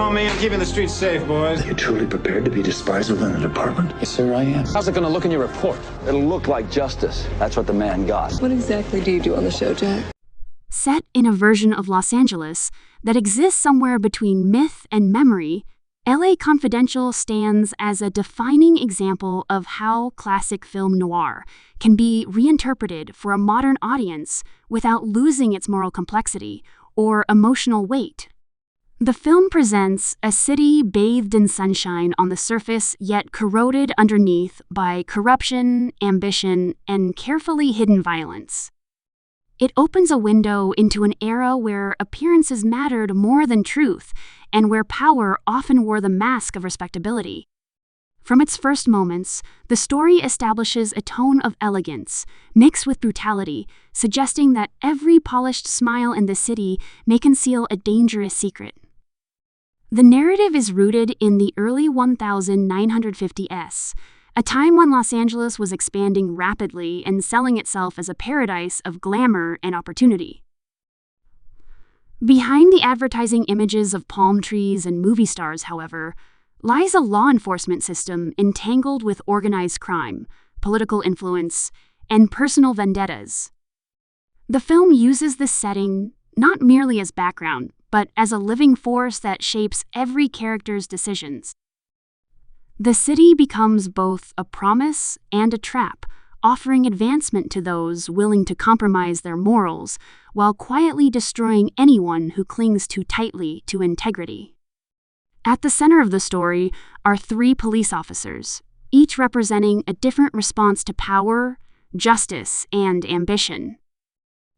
on me. I'm keeping the streets safe, boys. Are you truly prepared to be despised within the department? Yes, sir, I am. How's it gonna look in your report? It'll look like justice. That's what the man got. What exactly do you do on the show, Jack? Set in a version of Los Angeles that exists somewhere between myth and memory, LA Confidential stands as a defining example of how classic film noir can be reinterpreted for a modern audience without losing its moral complexity or emotional weight. The film presents a city bathed in sunshine on the surface, yet corroded underneath by corruption, ambition, and carefully hidden violence. It opens a window into an era where appearances mattered more than truth, and where power often wore the mask of respectability. From its first moments, the story establishes a tone of elegance, mixed with brutality, suggesting that every polished smile in the city may conceal a dangerous secret. The narrative is rooted in the early 1950s, a time when Los Angeles was expanding rapidly and selling itself as a paradise of glamour and opportunity. Behind the advertising images of palm trees and movie stars, however, lies a law enforcement system entangled with organized crime, political influence, and personal vendettas. The film uses this setting not merely as background, but as a living force that shapes every character's decisions. The city becomes both a promise and a trap, offering advancement to those willing to compromise their morals while quietly destroying anyone who clings too tightly to integrity. At the center of the story are three police officers, each representing a different response to power, justice, and ambition.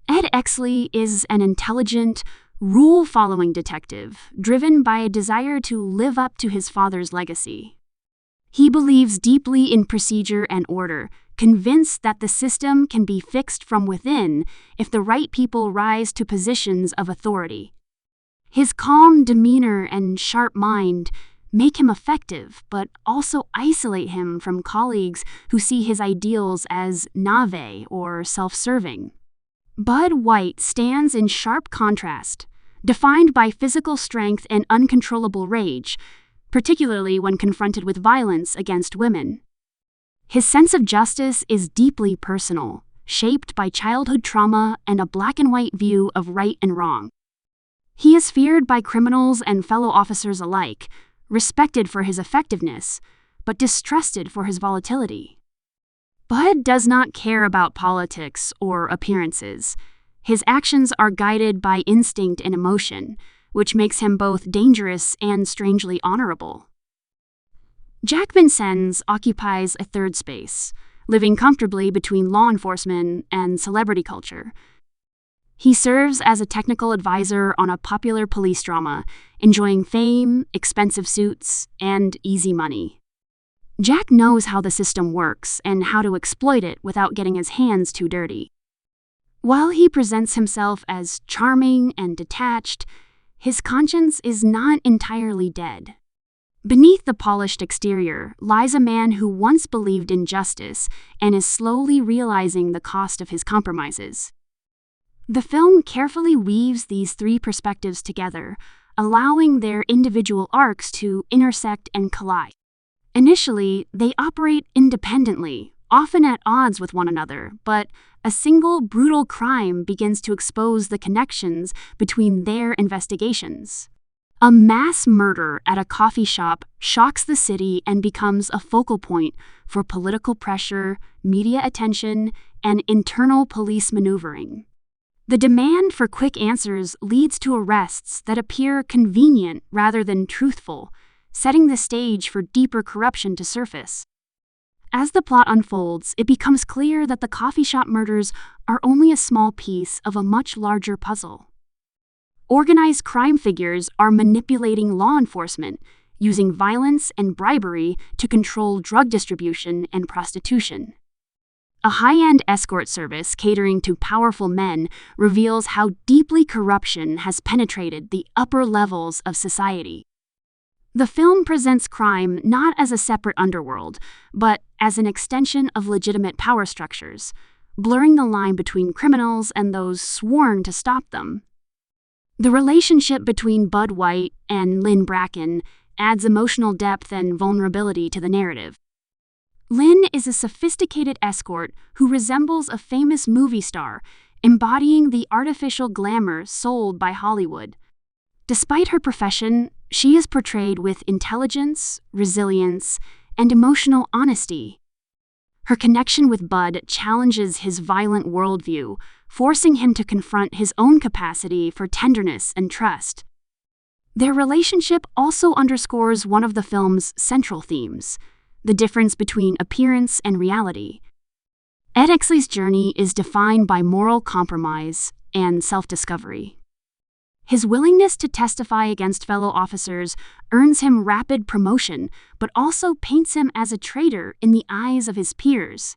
Ed Exley is an intelligent, rule-following detective driven by a desire to live up to his father's legacy. He believes deeply in procedure and order, convinced that the system can be fixed from within if the right people rise to positions of authority. His calm demeanor and sharp mind make him effective, but also isolate him from colleagues who see his ideals as naïve or self-serving. Bud White stands in sharp contrast, defined by physical strength and uncontrollable rage, particularly when confronted with violence against women. His sense of justice is deeply personal, shaped by childhood trauma and a black-and-white view of right and wrong. He is feared by criminals and fellow officers alike, respected for his effectiveness, but distrusted for his volatility. Bud does not care about politics or appearances. His actions are guided by instinct and emotion, which makes him both dangerous and strangely honorable. Jack Vincennes occupies a third space, living comfortably between law enforcement and celebrity culture. He serves as a technical advisor on a popular police drama, enjoying fame, expensive suits, and easy money. Jack knows how the system works and how to exploit it without getting his hands too dirty. While he presents himself as charming and detached, his conscience is not entirely dead. Beneath the polished exterior lies a man who once believed in justice and is slowly realizing the cost of his compromises. The film carefully weaves these three perspectives together, allowing their individual arcs to intersect and collide. Initially, they operate independently, often at odds with one another, but a single brutal crime begins to expose the connections between their investigations. A mass murder at a coffee shop shocks the city and becomes a focal point for political pressure, media attention, and internal police maneuvering. The demand for quick answers leads to arrests that appear convenient rather than truthful, setting the stage for deeper corruption to surface. As the plot unfolds, it becomes clear that the coffee shop murders are only a small piece of a much larger puzzle. Organized crime figures are manipulating law enforcement, using violence and bribery to control drug distribution and prostitution. A high-end escort service catering to powerful men reveals how deeply corruption has penetrated the upper levels of society. The film presents crime not as a separate underworld, but as an extension of legitimate power structures, blurring the line between criminals and those sworn to stop them. The relationship between Bud White and Lynn Bracken adds emotional depth and vulnerability to the narrative. Lynn is a sophisticated escort who resembles a famous movie star, embodying the artificial glamour sold by Hollywood. Despite her profession, she is portrayed with intelligence, resilience, and emotional honesty. Her connection with Bud challenges his violent worldview, forcing him to confront his own capacity for tenderness and trust. Their relationship also underscores one of the film's central themes, the difference between appearance and reality. Ed Exley's journey is defined by moral compromise and self-discovery. His willingness to testify against fellow officers earns him rapid promotion, but also paints him as a traitor in the eyes of his peers.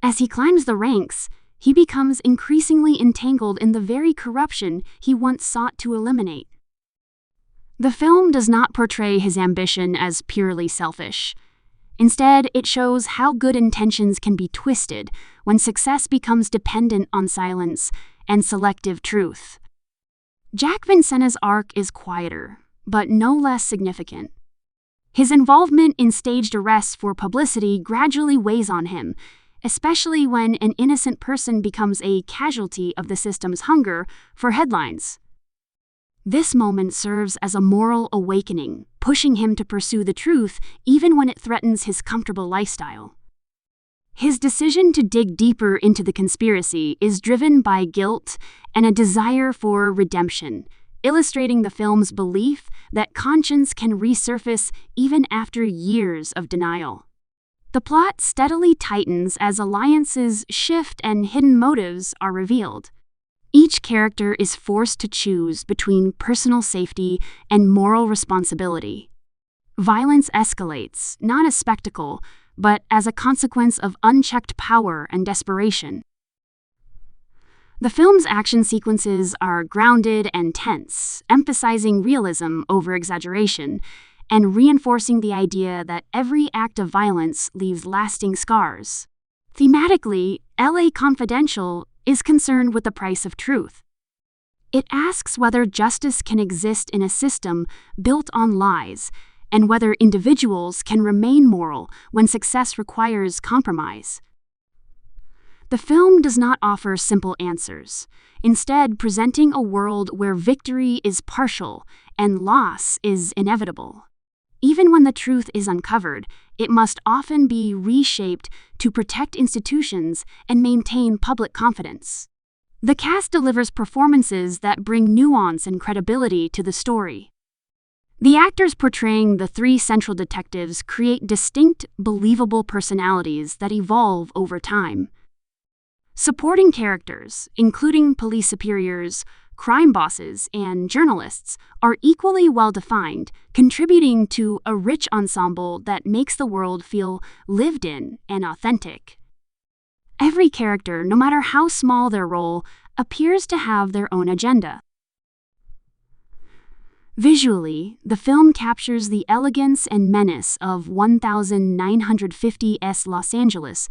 As he climbs the ranks, he becomes increasingly entangled in the very corruption he once sought to eliminate. The film does not portray his ambition as purely selfish. Instead, it shows how good intentions can be twisted when success becomes dependent on silence and selective truth. Jack Vincenna's arc is quieter, but no less significant. His involvement in staged arrests for publicity gradually weighs on him, especially when an innocent person becomes a casualty of the system's hunger for headlines. This moment serves as a moral awakening, pushing him to pursue the truth even when it threatens his comfortable lifestyle. His decision to dig deeper into the conspiracy is driven by guilt and a desire for redemption, illustrating the film's belief that conscience can resurface even after years of denial. The plot steadily tightens as alliances shift and hidden motives are revealed. Each character is forced to choose between personal safety and moral responsibility. Violence escalates, not as spectacle, but as a consequence of unchecked power and desperation. The film's action sequences are grounded and tense, emphasizing realism over exaggeration, and reinforcing the idea that every act of violence leaves lasting scars. Thematically, LA Confidential is concerned with the price of truth. It asks whether justice can exist in a system built on lies, and whether individuals can remain moral when success requires compromise. The film does not offer simple answers, instead presenting a world where victory is partial and loss is inevitable. Even when the truth is uncovered, it must often be reshaped to protect institutions and maintain public confidence. The cast delivers performances that bring nuance and credibility to the story. The actors portraying the three central detectives create distinct, believable personalities that evolve over time. Supporting characters, including police superiors, crime bosses, and journalists, are equally well-defined, contributing to a rich ensemble that makes the world feel lived in and authentic. Every character, no matter how small their role, appears to have their own agenda. Visually, the film captures the elegance and menace of 1950s Los Angeles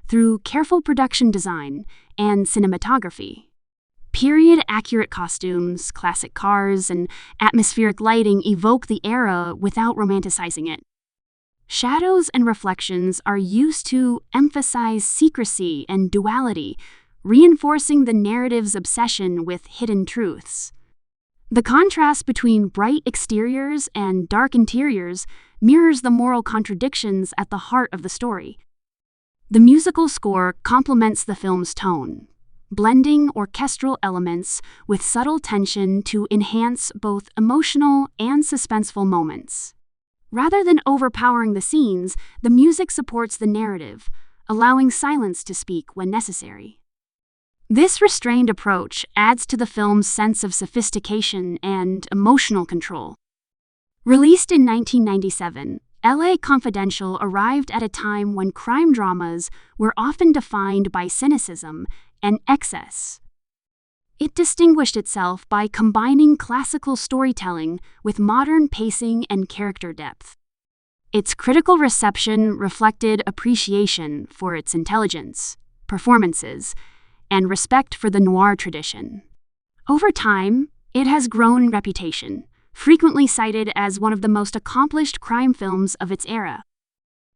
through careful production design and cinematography. Period-accurate costumes, classic cars, and atmospheric lighting evoke the era without romanticizing it. Shadows and reflections are used to emphasize secrecy and duality, reinforcing the narrative's obsession with hidden truths. The contrast between bright exteriors and dark interiors mirrors the moral contradictions at the heart of the story. The musical score complements the film's tone, blending orchestral elements with subtle tension to enhance both emotional and suspenseful moments. Rather than overpowering the scenes, the music supports the narrative, allowing silence to speak when necessary. This restrained approach adds to the film's sense of sophistication and emotional control. Released in 1997, LA Confidential arrived at a time when crime dramas were often defined by cynicism and excess. It distinguished itself by combining classical storytelling with modern pacing and character depth. Its critical reception reflected appreciation for its intelligence, performances, and respect for the noir tradition. Over time, It has grown reputation, frequently cited as one of the most accomplished crime films of its era.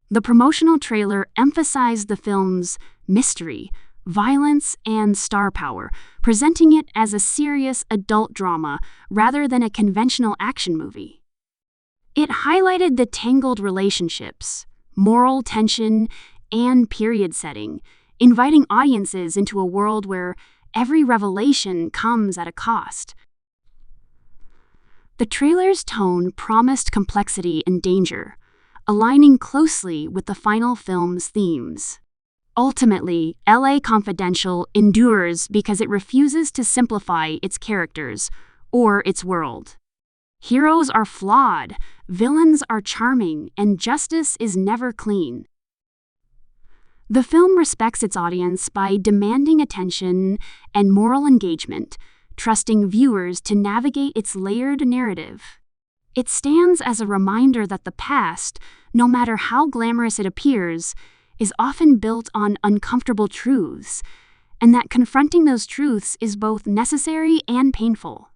The promotional trailer emphasized the film's mystery, violence, and star power, presenting it as a serious adult drama rather than a conventional action movie. It highlighted the tangled relationships, moral tension, and period setting, inviting audiences into a world where every revelation comes at a cost. The trailer's tone promised complexity and danger, aligning closely with the final film's themes. Ultimately, LA Confidential endures because it refuses to simplify its characters or its world. Heroes are flawed, villains are charming, and justice is never clean. The film respects its audience by demanding attention and moral engagement, trusting viewers to navigate its layered narrative. It stands as a reminder that the past, no matter how glamorous it appears, is often built on uncomfortable truths, and that confronting those truths is both necessary and painful.